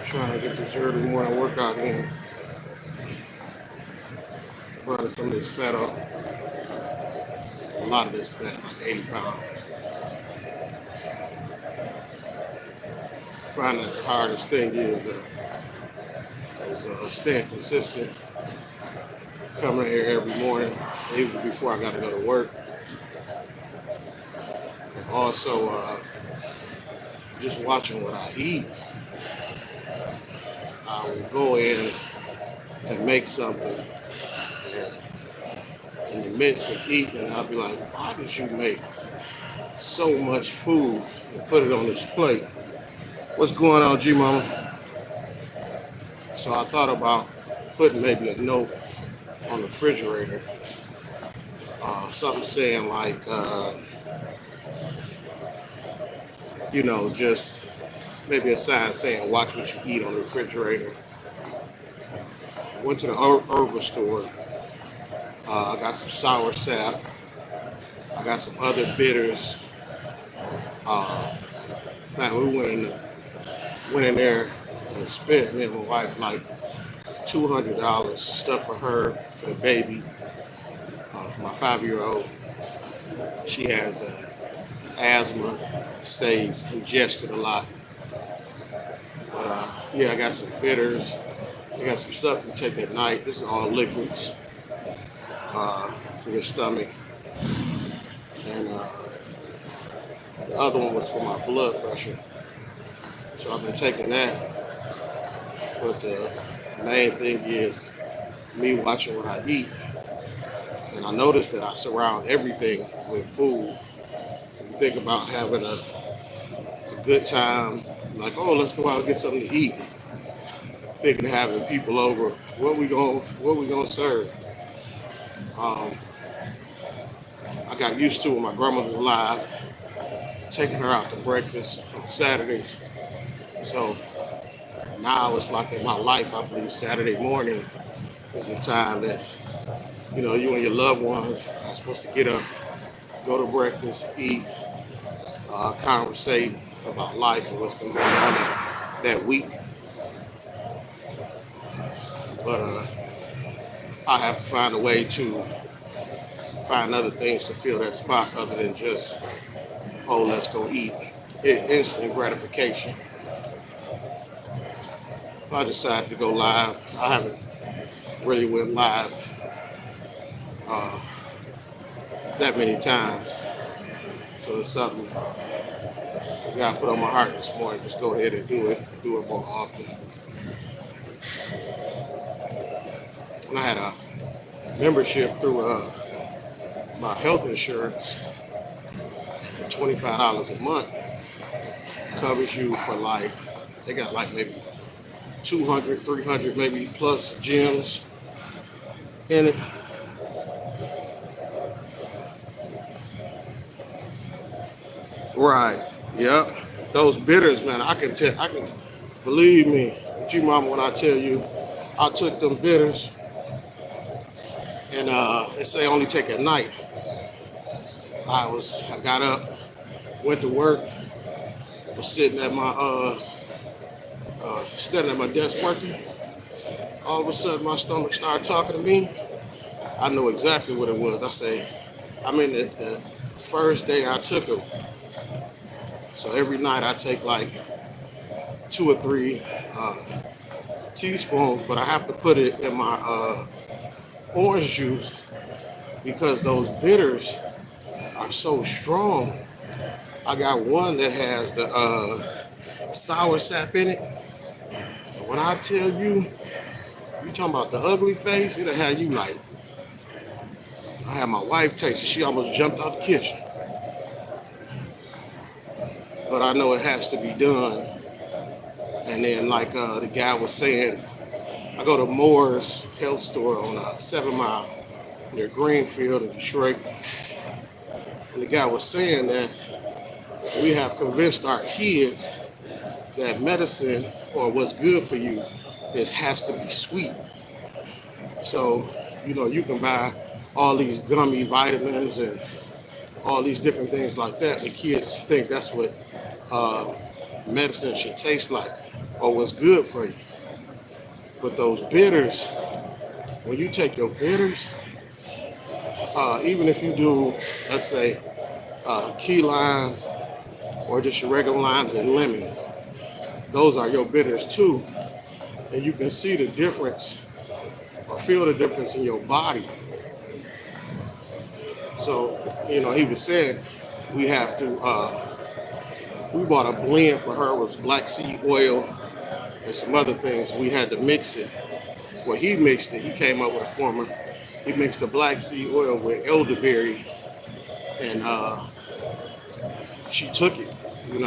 Trying to get this early morning workout in. Burning some of this fat off. A lot of this fat, like 80 pounds. Finding that the hardest thing is staying consistent. Coming here every morning, even before I got to go to work. And also, just watching what I eat. I will go in and make something, and in the midst of eating, I'll be like, why did you make so much food and put it on this plate? What's going on, G Mama? So I thought about putting maybe a note on the refrigerator, something saying like, just maybe a sign saying, watch what you eat on the refrigerator. I went to the herbal store. I got some sour sap. I got some other bitters. Man, we went in there and spent, me and my wife, like $200 stuff for her, for the baby, for my 5-year-old. She has asthma, stays congested a lot. But yeah, I got some bitters. I got some stuff you take at night. This is all liquids for your stomach. And the other one was for my blood pressure. So I've been taking that. But the main thing is me watching what I eat. And I noticed that I surround everything with food. You think about having a good time, like, oh, let's go out and get something to eat. Thinking of having people over, what we gonna serve? I got used to when my grandmother's alive, taking her out to breakfast on Saturdays. So now it's like in my life, I believe Saturday morning is the time that, you and your loved ones are supposed to get up, go to breakfast, eat, conversate about life and what's been going on that week. But I have to find a way to find other things to fill that spot other than just, oh, let's go eat. Instant gratification. I decided to go live. I haven't really went live that many times. So it's something I got put on my heart this morning. Just go ahead and do it more often. And I had a membership through my health insurance. $25 a month covers you for they got maybe 200, 300, maybe plus gyms in it. Right. Yep. Those bitters, man, I can believe me, G Mama, when I tell you, I took them bitters and they say only take at night. I got up, went to work, was sitting at my standing at my desk working. All of a sudden my stomach started talking to me. I know exactly what it was. I mean the first day I took them. So every night I take 2 or 3 teaspoons, but I have to put it in my orange juice because those bitters are so strong. I got one that has the sour sap in it. When I tell you, you talking about the ugly face, it'll have you I had my wife taste it. She almost jumped out the kitchen. But I know it has to be done. And then the guy was saying, I go to Moore's Health Store on 7 Mile near Greenfield in Detroit. And the guy was saying that we have convinced our kids that medicine or what's good for you has to be sweet. So, you can buy all these gummy vitamins and all these different things like that. The kids think that's what medicine should taste like. or what's good for you. But those bitters, when you take your bitters, even if you do, let's say, key lime or just your regular limes and lemon, those are your bitters too. And you can see the difference or feel the difference in your body. So, he was saying we have to, we bought a blend for her with black seed oil and some other things. We had to mix it. Well, he mixed it. He came up with a formula. He mixed the black seed oil with elderberry, and she took it. It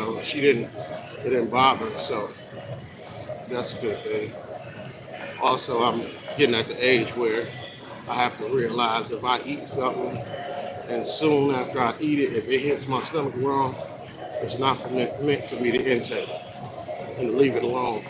didn't bother her. So that's a good thing. Also, I'm getting at the age where I have to realize if I eat something and soon after I eat it, if it hits my stomach wrong, it's not meant for me to intake and to leave it alone.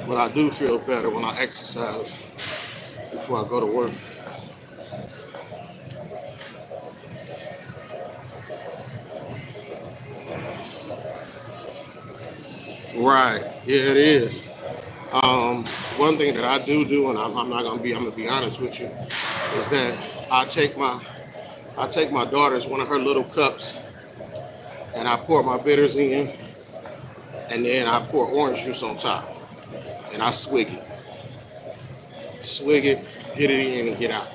But I do feel better when I exercise before I go to work. Right. Yeah, it is. One thing that I do, and I'm not gonna be, I'm gonna be honest with you, is that I take my daughter's one of her little cups, and I pour my bitters in, and then I pour orange juice on top, and I swig it, get it in, and get out.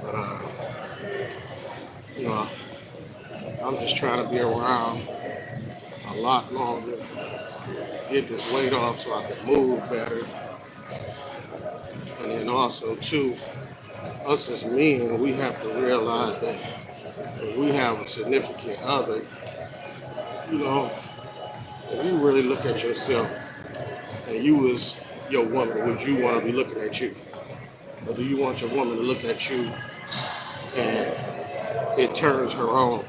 But you know, I'm just trying to be around a lot longer, get this weight off so I can move better, and then also too, us as men, we have to realize that if we have a significant other, you know, if you really look at yourself and you was your woman, would you want to be looking at you? Or do you want your woman to look at you and it turns her on?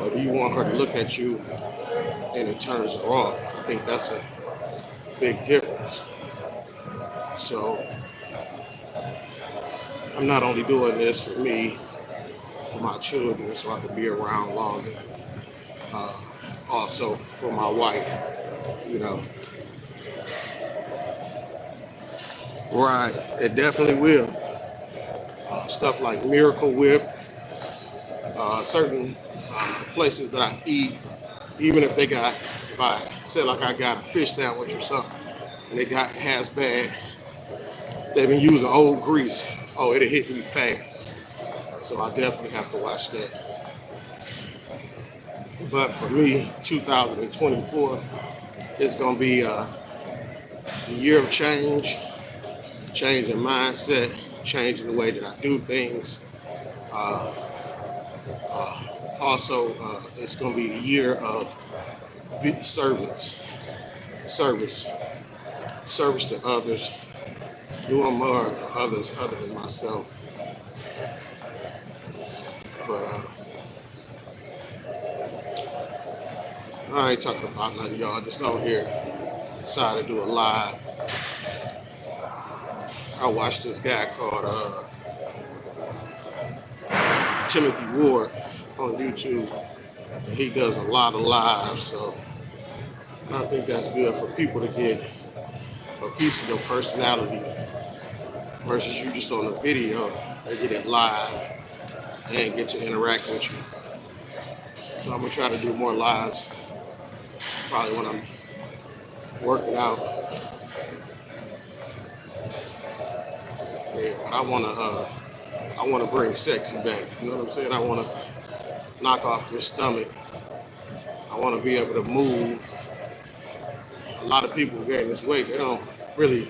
Or do you want her to look at you and it turns her off? I think that's a big difference. So I'm not only doing this for me, for my children, so I can be around longer. Also for my wife, you know. Right, it definitely will. Stuff like Miracle Whip, certain places that I eat, even if I say like I got a fish sandwich or something, and they got has bad, they've been using old grease. Oh, it'll hit me fast. So I definitely have to watch that. But for me, 2024 is going to be a year of change, changing mindset, changing the way that I do things. Uh, it's going to be a year of service, service to others, doing more for others other than myself. But I ain't talking about nothing, y'all. Just on here, decided to do a live. I watched this guy called Timothy Ward on YouTube, and he does a lot of lives. So I think that's good for people to get a piece of your personality versus you just on a video. They get it live and get to interact with you. So I'm gonna try to do more lives, probably when I'm working out. Yeah, but I wanna bring sexy back. You know what I'm saying? I wanna knock off this stomach. I wanna be able to move. A lot of people gain this weight. They don't really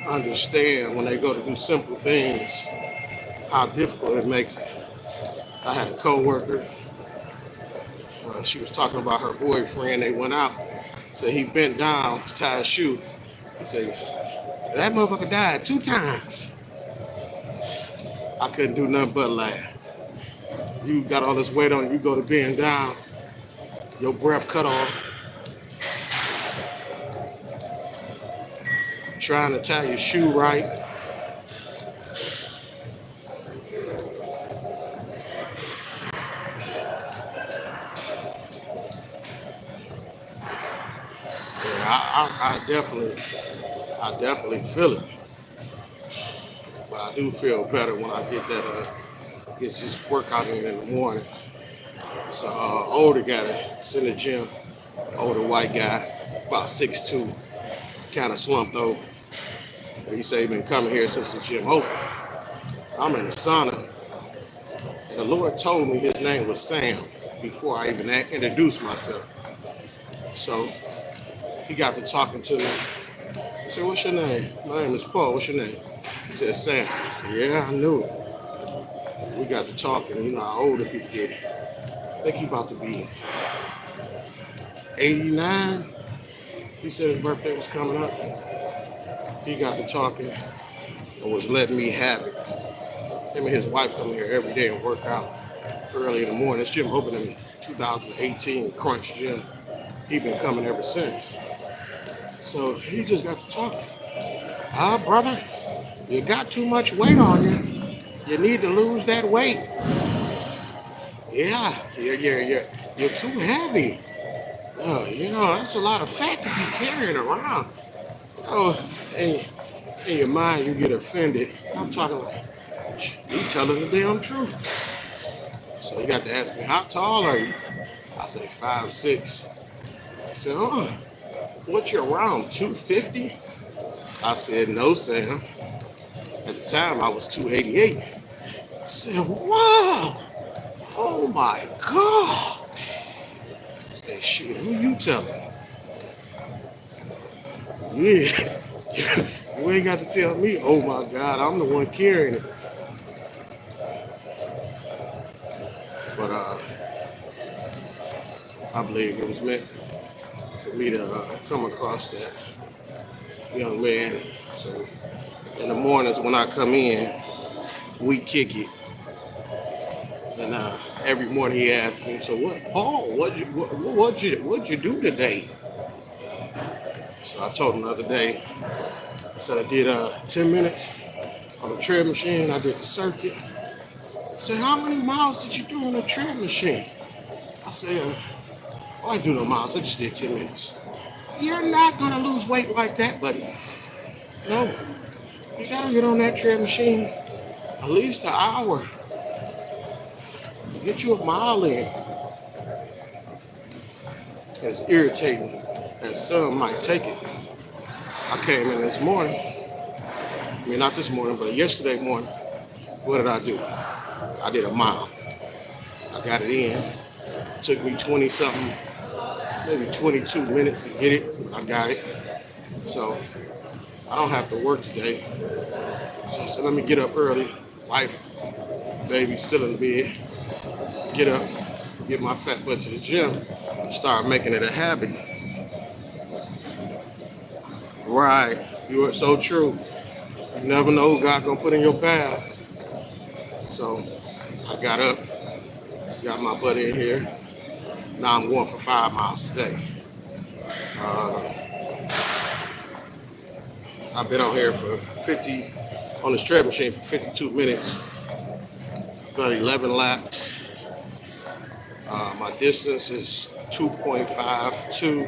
understand when they go to do simple things how difficult it makes it. I had a coworker. She was talking about her boyfriend. They went out. So he bent down to tie his shoe. He said, "That motherfucker died 2 times." I couldn't do nothing but laugh. You got all this weight on you, go to bend down, your breath cut off, trying to tie your shoe right. Yeah, I definitely feel it. But I do feel better when I get this workout in the morning. It's an older guy that's in the gym, older white guy, about 6'2", kind of slumped over. He said he been coming here since the gym opened. I'm in the sauna, and the Lord told me his name was Sam before I even introduced myself. So he got to talking to me. I said, "What's your name?" "My name is Paul. What's your name?" He said, "Sam." I said, "Yeah, I knew it." We got to talking. You know how older people get. I think he about to be 89. He said his birthday was coming up. He got to talking and was letting me have it. Him and his wife come here every day and work out early in the morning. This gym opened in 2018, Crunch Gym. He been coming ever since. So he just got to talking. "Ah, brother, you got too much weight on you. You need to lose that weight." "Yeah, you're too heavy. That's a lot of fat to be carrying around." Oh, and in your mind you get offended. I'm talking like, you telling the damn truth. So you got to ask me, "How tall are you?" I say 5'6". He said, "Oh, what, you around 250? I said, "No, Sam. At the time I was 288. I said, "Wow, oh my God." I said, "Shit, who you telling?" "Yeah, you ain't got to tell me, oh my God, I'm the one carrying it." But I believe it was meant for me to come across that young man. So in the mornings when I come in, we kick it. And every morning he asks me, "So what, Paul? What'd you do today?" So I told him the other day. I said I did 10 minutes on the tread machine. I did the circuit. I said, "How many miles did you do on the tread machine?" I said, "I didn't do no miles. I just did 10 minutes." "You're not gonna lose weight like that, buddy. No, you gotta get on that tread machine at least an hour. Get you a mile in." It's irritating that some might take it. I came in this morning. I mean, not this morning, but yesterday morning. What did I do? I did a mile. I got it in. It took me 20 something, maybe 22 minutes to get it. I got it. So I don't have to work today. So I said, let me get up early. Wife, baby still in bed. Get up, get my fat butt to the gym, start making it a habit. Right. You are so true. You never know who God gonna put in your path. So I got up, got my butt in here. Now I'm going for 5 miles today. Uh, I've been on here for 50, on this tread machine for 52 minutes, about 11 laps. My distance is 2.52,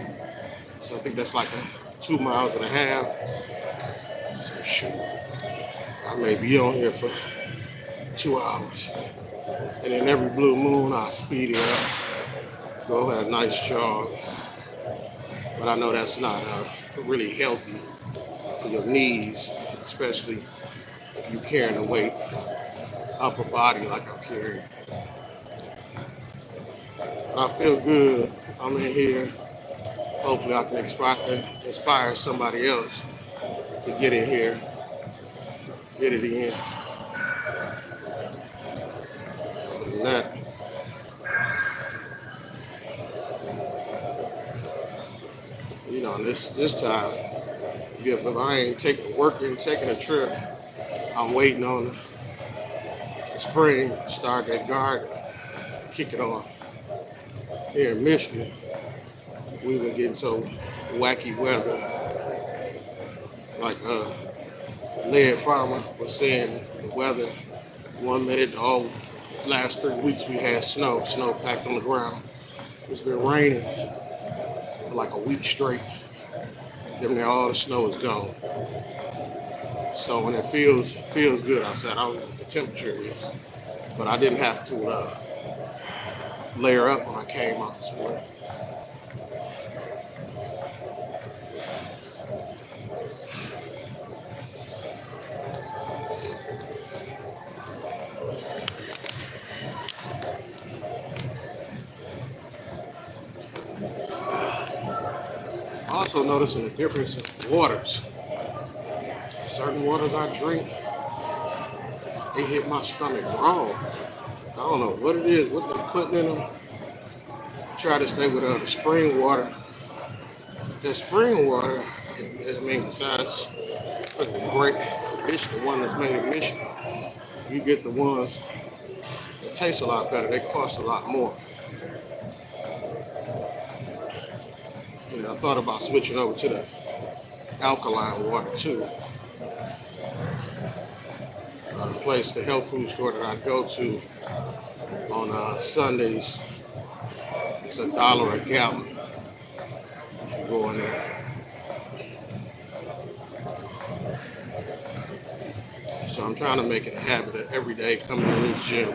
so I think that's like 2 miles and a half. So shoot, I may be on here for 2 hours. And then every blue moon, I'll speed it up, go have a nice jog. But I know that's not really healthy for your knees, especially if you're carrying the weight, upper body like I'm carrying. But I feel good. I'm in here. Hopefully I can inspire somebody else to get in here, get it in. Other than that, this time, if I ain't taking a trip, I'm waiting on the spring to start that garden. kick it off. Here in Michigan, we've been getting so wacky weather. Like Laird Farmer was saying, the weather, 1 minute, all last 3 weeks we had snow packed on the ground. It's been raining for like a week straight. Damn near all the snow is gone. So when it feels good outside, I don't know what the temperature is, but I didn't have to layer up when I came out this morning. Also noticing the difference in waters. Certain waters I drink, they hit my stomach wrong. I don't know what it is, what they're putting in them. Try to stay with the spring water. The spring water, I mean, besides the great Michigan, the one that's made in Michigan, you get the ones that taste a lot better. They cost a lot more. I thought about switching over to the alkaline water too. The place, the health food store that I go to on Sundays, it's $1 a gallon if you go in there. So I'm trying to make it a habit of every day coming to this gym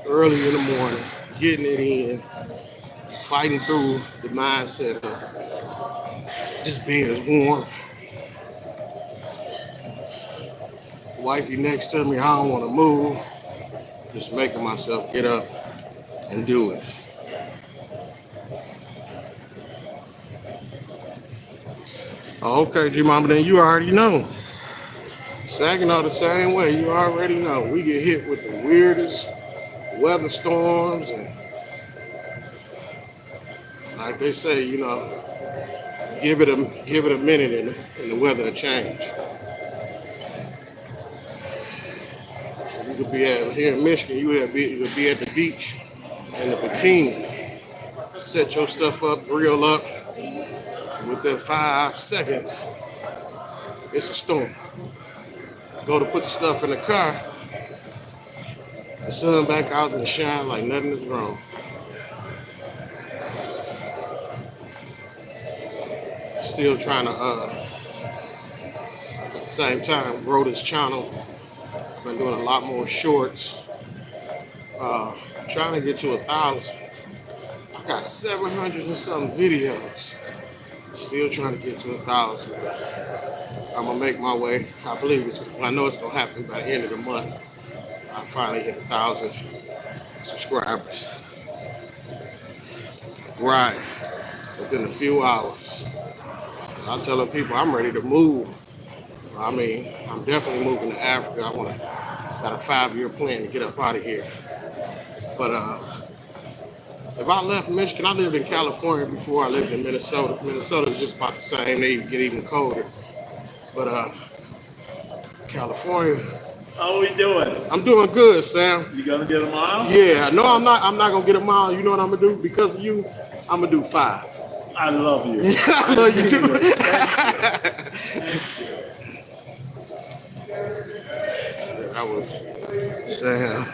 early in the morning, getting it in, fighting through the mindset of just being as warm. Wifey next to me, I don't want to move. Just making myself get up and do it. Okay, G-Mama, then you already know. Saginaw the same way, you already know. We get hit with the weirdest weather storms, and like they say, give it a minute and the weather will change. You could be here in Michigan, you could be at the beach in the bikini, set your stuff up, grill up. Within 5 seconds, it's a storm. Go to put the stuff in the car, the sun back out and shine like nothing is wrong. Still trying to, at the same time, grow this channel. Been doing a lot more shorts. Trying to get to 1,000. I got 700 and some videos. Still trying to get to 1,000. I'm gonna make my way. I know it's gonna happen by the end of the month. I finally hit 1,000 subscribers. Right. Within a few hours. I'm telling people I'm ready to move. I mean, I'm definitely moving to Africa. Got a 5-year plan to get up out of here. But if I left Michigan, I lived in California before I lived in Minnesota. Minnesota is just about the same. They get even colder. But California. How are we doing? I'm doing good, Sam. You gonna get a mile? Yeah, no, I'm not. I'm not gonna get a mile. You know what I'm gonna do? Because of you, I'm gonna do 5. I love you. I love you too. That was Sam.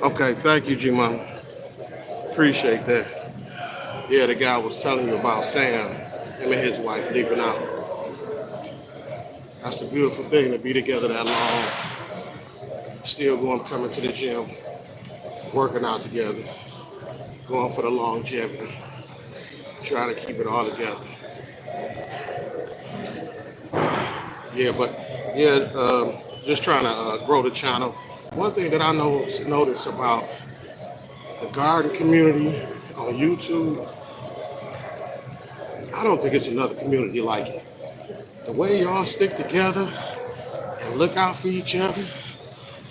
Okay, thank you, G-Mama. Appreciate that. Yeah, the guy was telling you about Sam, him and his wife leaving out. That's a beautiful thing to be together that long. Still coming to the gym, working out together, going for the longevity, trying to keep it all together. Just trying to grow the channel. One thing that I notice about the garden community on YouTube, I don't think it's another community like it. The way y'all stick together and look out for each other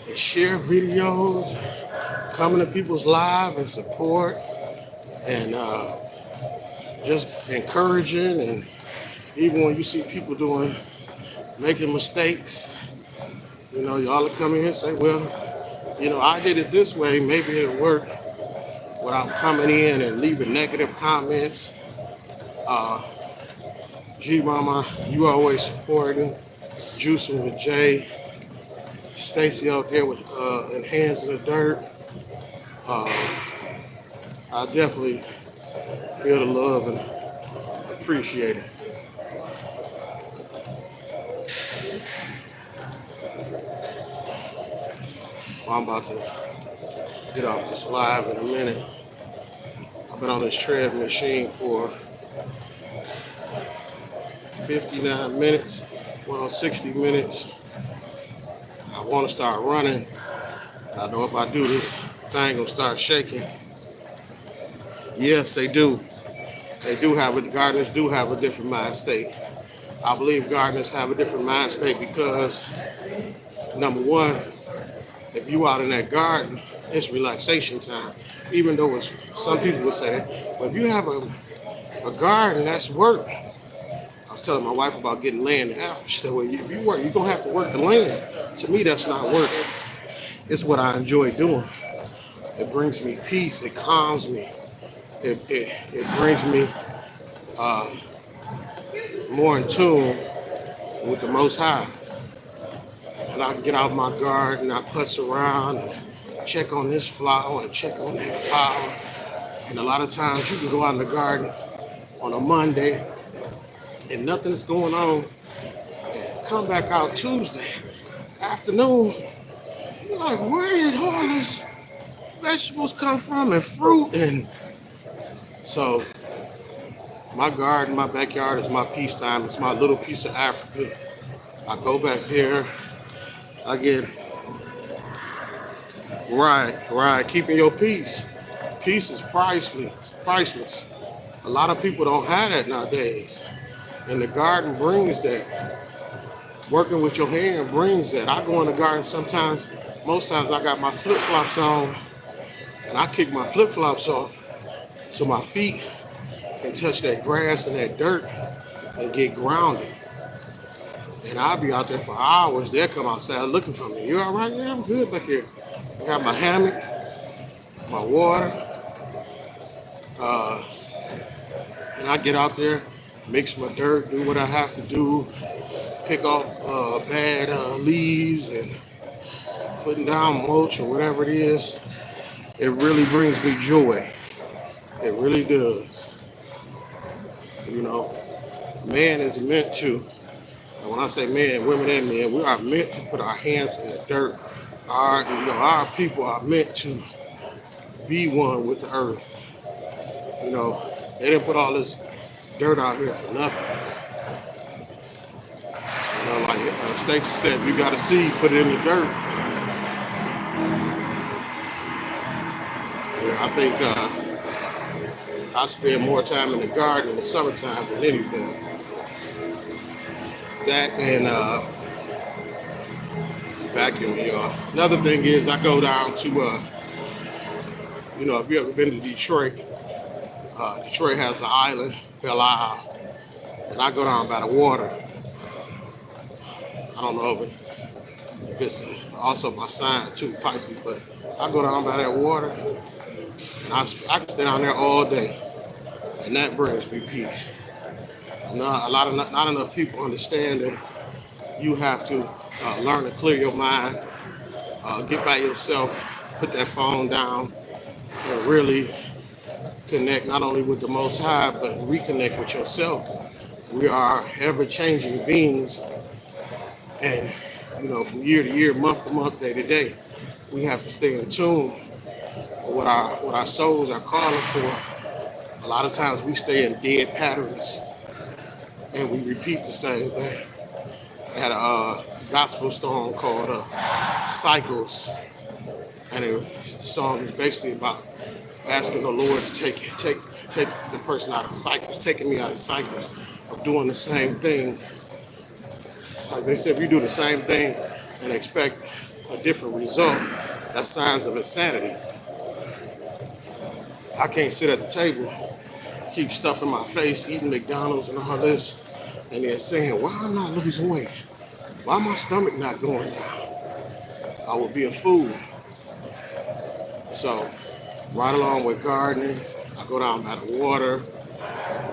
and share videos, come into people's lives and support and just encouraging, and even when you see people making mistakes, y'all will come in here and say, well, I did it this way, maybe it'll work without coming in and leaving negative comments. Uh, G Mama, you always supporting. Juicing with Jay. Stacy out there with and hands in the dirt. Uh, I definitely feel the love and appreciate it. I'm about to get off this live in a minute. I've been on this tread machine for 59 minutes, well, 60 minutes. I want to start running. I know if I do this thing, gonna start shaking. Yes, they do. The gardeners do have a different mind state. I believe gardeners have a different mind state because, number one, if you out in that garden, it's relaxation time. Even though some people would say that, but if you have a garden, that's work. I was telling my wife about getting land after. She said, well, if you work, you're going to have to work the land. To me, that's not work. It's what I enjoy doing. It brings me peace. It calms me. It brings me more in tune with the Most High. And I can get out of my garden, I putz around and check on this flower and check on that flower. And a lot of times you can go out in the garden on a Monday and nothing's going on. And come back out Tuesday afternoon. You're like, where did all this vegetables come from and fruit? And so my garden, my backyard is my peacetime. It's my little piece of Africa. I go back there. I get right. Keeping your peace. Peace is priceless. A lot of people don't have that nowadays. And the garden brings that. Working with your hand brings that. I go in the garden sometimes, most times I got my flip-flops on and I kick my flip-flops off so my feet can touch that grass and that dirt and get grounded. And I'll be out there for hours. They'll come outside looking for me. You all right? Yeah, I'm good back here. I got my hammock, my water, and I get out there, mix my dirt, do what I have to do, pick off bad leaves and putting down mulch or whatever it is. It really brings me joy. It really does. Man is meant to. And when I say man, women and men, we are meant to put our hands in the dirt. Our people are meant to be one with the earth. They didn't put all this dirt out here for nothing. Like Stacey said, if you got a seed, put it in the dirt. I think I spend more time in the garden in the summertime than anything. That and vacuuming, y'all. Another thing is I go down to, if you ever been to Detroit, Detroit has an island, Belle Isle, and I go down by the water. I don't know if it's also my sign too, Pisces, but I go down by that water, and I can stay down there all day, and that brings me peace. Not enough people understand that you have to learn to clear your mind, get by yourself, put that phone down, and really connect not only with the Most High, but reconnect with yourself. We are ever-changing beings, and from year to year, month to month, day to day, we have to stay in tune with what our souls are calling for. A lot of times we stay in dead patterns. And we repeat the same thing. I had a gospel song called Cycles. And the song is basically about asking the Lord to take the person out of cycles, taking me out of cycles of doing the same thing. Like they said, if you do the same thing and expect a different result, that's signs of insanity. I can't sit at the table, keep stuffing my face, eating McDonald's and all this, and then saying, why I'm not losing weight? Why my stomach not going down? I would be a fool. So right along with gardening, I go down by the water.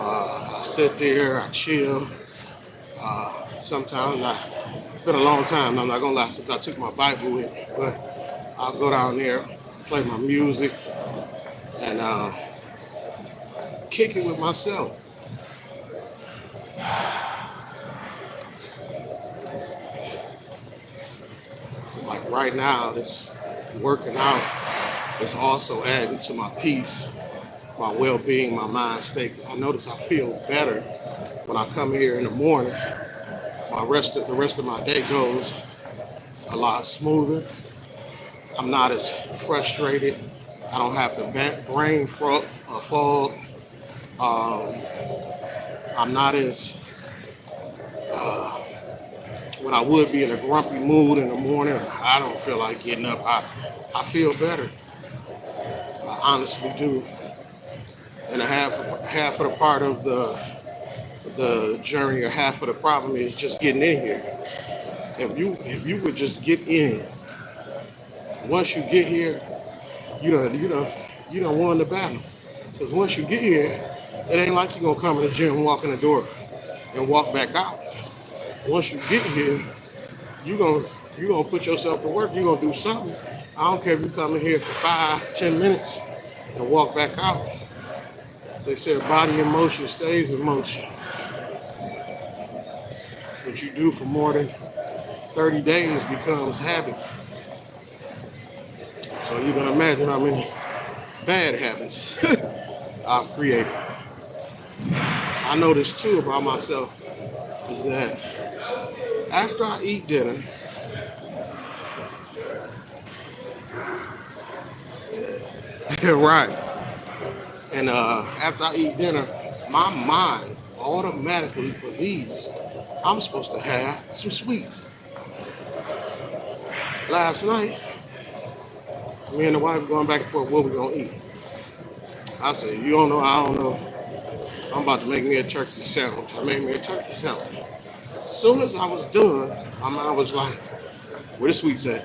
I sit there, I chill. Sometimes it's been a long time, I'm not gonna lie, since I took my Bible with me, but I'll go down there, play my music, and kick it with myself. Like right now, this working out is also adding to my peace, my well-being, my mind state. 'Cause I notice I feel better when I come here in the morning. The rest of my day goes a lot smoother. I'm not as frustrated. I don't have the brain fog. Um, I'm not as when I would be in a grumpy mood in the morning. I don't feel like getting up. I feel better. I honestly do. And half of the part of the journey, or half of the problem, is just getting in here. If you would just get in, once you get here, you don't won the battle. Because once you get here, it ain't like you're gonna come in the gym, walk in the door, and walk back out. Once you get here, you gonna put yourself to work. You're gonna do something. I don't care if you come in here for 5, 10 minutes and walk back out. They said body in motion stays in motion. What you do for more than 30 days becomes habit. So you can imagine how many bad habits I've created. I know this too about myself, is that after I eat dinner, right, and after I eat dinner, my mind automatically believes I'm supposed to have some sweets. Last night, me and the wife were going back and forth, what we gonna eat. I said, you don't know, I don't know. I'm about to make me a turkey sandwich. I made me a turkey sandwich. As soon as I was done, my mind was like, where the sweets at?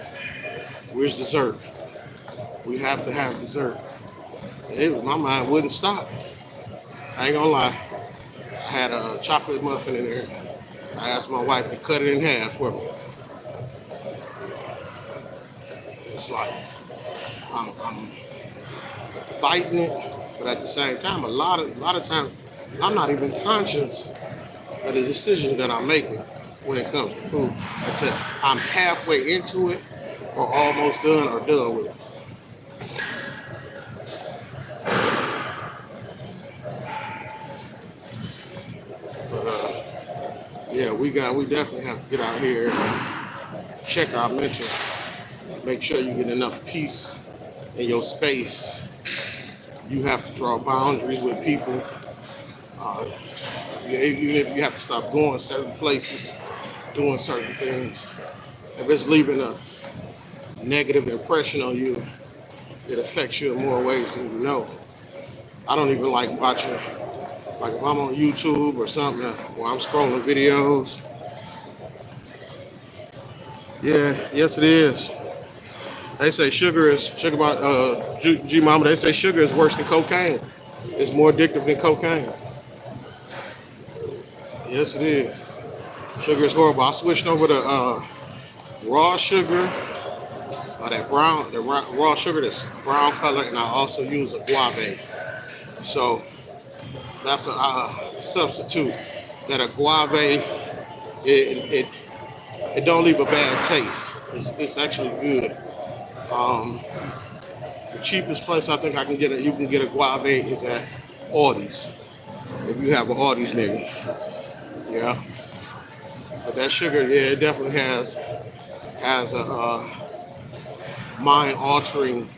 Where's dessert? We have to have dessert. And my mind wouldn't stop. I ain't gonna lie. I had a chocolate muffin in there. I asked my wife to cut it in half for me. It's like I'm fighting it, but at the same time, a lot of times I'm not even conscious of the decisions that I'm making when it comes to food until I'm halfway into it, or almost done, or done with it. But yeah, we definitely have to get out here and check our mental. Make sure you get enough peace in your space. You have to draw boundaries with people. Even if you have to stop going certain places, doing certain things, if it's leaving a negative impression on you, it affects you in more ways than you know. I don't even like watching, like if I'm on YouTube or something, or I'm scrolling videos. Yeah, yes it is. They say sugar, G Mama, they say sugar is worse than cocaine. It's more addictive than cocaine. Yes, it is. Sugar is horrible. I switched over to raw sugar, the raw sugar that's brown color, and I also use agave. So that's a substitute. That agave, it don't leave a bad taste. It's actually good. The cheapest place I think you can get agave is at Aldi's. If you have an Aldi's near you. Yeah. But that sugar, yeah, it definitely has a mind-altering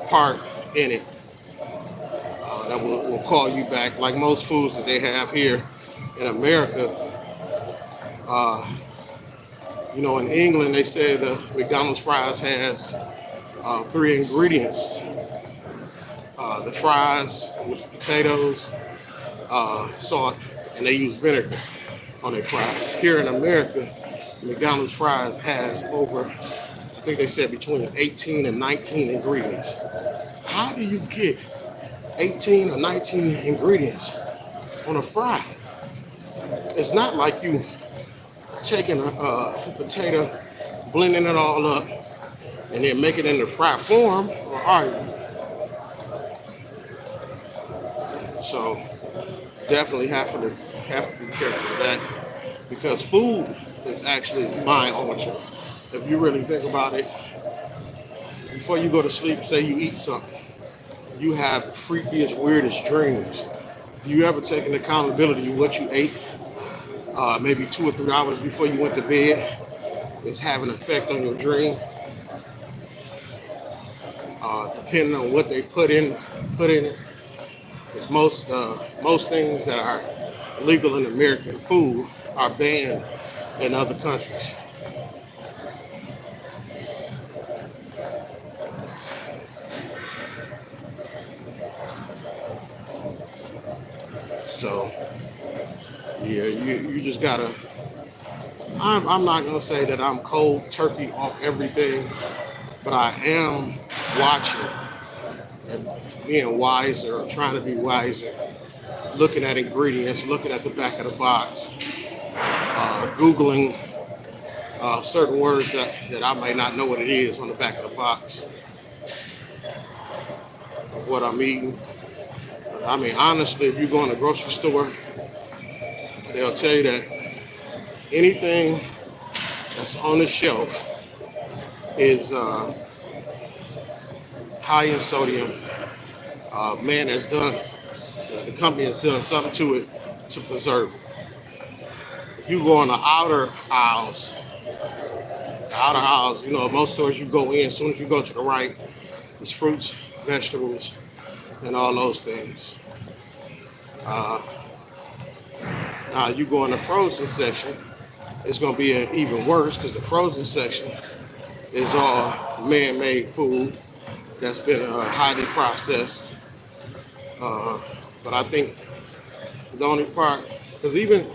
part in it that will call you back. Like most foods that they have here in America, in England they say the McDonald's fries has 3 ingredients: the fries with potatoes, salt, and they use vinegar on their fries. Here in America, McDonald's fries has over, I think they said between 18 and 19 ingredients. How do you get 18 or 19 ingredients on a fry? It's not like you taking a potato, blending it all up, and then make it into fry form, or are you? So definitely have to be careful of that, because food is actually mind altering. If you really think about it, before you go to sleep, say you eat something, you have the freakiest, weirdest dreams. Do you ever take an accountability of what you ate? Maybe 2 or 3 hours before you went to bed, it's having an effect on your dream. Depending on what they put in it. Because most things that are legal in American food are banned in other countries. So yeah, you just gotta. I'm not gonna say that I'm cold turkey off everything, but I am watching and being wiser, or trying to be wiser, looking at ingredients, looking at the back of the box, Googling certain words that I may not know what it is on the back of the box of what I'm eating. I mean, honestly, if you go in the grocery store, they'll tell you that anything that's on the shelf is high in sodium. Man has done, the company has done something to it to preserve it. If you go in the outer aisles, you know, most stores you go in, as soon as you go to the right, it's fruits, vegetables, and all those things. Now you go in the frozen section, it's going to be even worse, because the frozen section is all man-made food that's been highly processed. But I think the only part, because even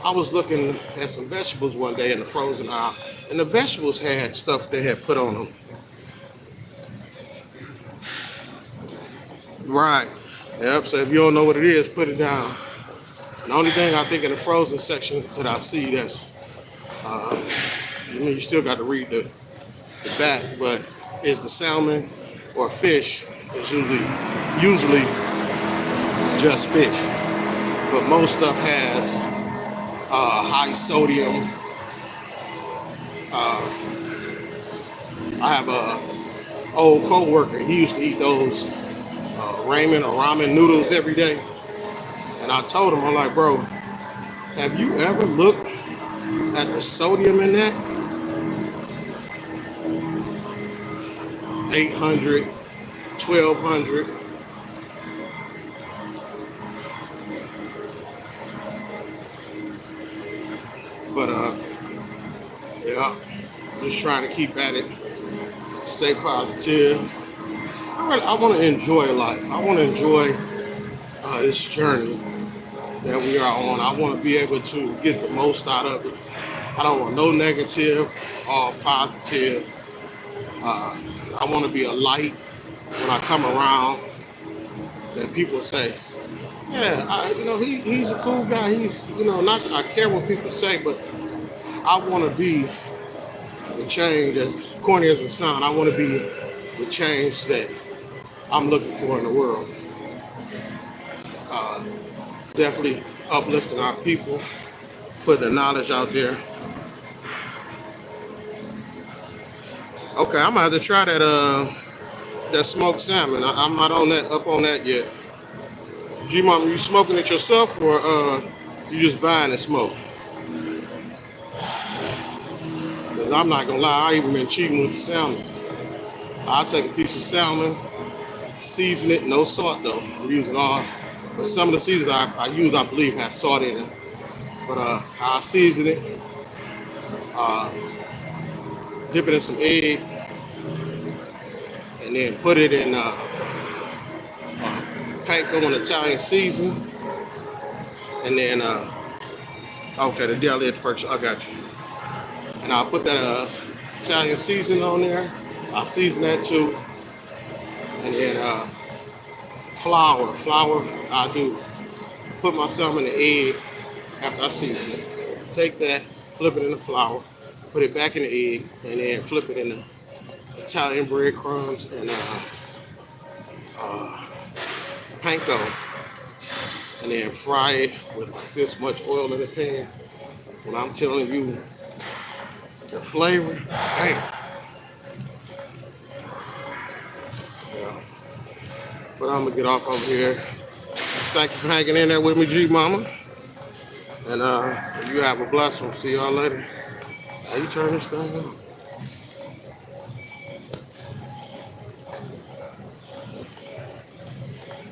I was looking at some vegetables one day in the frozen aisle, and the vegetables had stuff they had put on them. Right. Yep. So if you don't know what it is, put it down. The only thing I think in the frozen section that I see that's, I mean, you still got to read the back, but is the salmon or fish is usually just fish. But most stuff has high sodium. I have a old co-worker. He used to eat those ramen or ramen noodles every day. And I told him, I'm like, bro, have you ever looked at the sodium in that? 800, 1200. But yeah, just trying to keep at it, stay positive. I want to enjoy life. I want to enjoy this journey that we are on. I want to be able to get the most out of it. I don't want no negative, all positive. I want to be a light when I come around, that people say, yeah, he's a cool guy. He's, not that I care what people say, but I want to be the change, as corny as it sounds, I want to be the change that I'm looking for in the world. Definitely uplifting our people, putting the knowledge out there. Okay, I'm gonna have to try that smoked salmon. I'm not up on that yet. G-Mom, you smoking it yourself, or you just buying the smoke? Because I'm not gonna lie, I even been cheating with the salmon. I'll take a piece of salmon, season it, no salt though. I'm using all, but some of the seasons I use, I believe, has salt in it. But I'll season it, dip it in some egg, and then put it in panko and Italian season. And then, okay, the deli at the purchase, I got you. And I'll put that Italian seasoning on there. I season that too. And then flour. Flour, I do put my salmon in the egg after I season it. Take that, flip it in the flour, put it back in the egg, and then flip it in the Italian breadcrumbs and panko. And then fry it with like this much oil in the pan. When I'm telling you the flavor, damn. Yeah. But I'm gonna get off over here. Thank you for hanging in there with me, G Mama. And you have a blessed one. See y'all later. How you turn this thing on?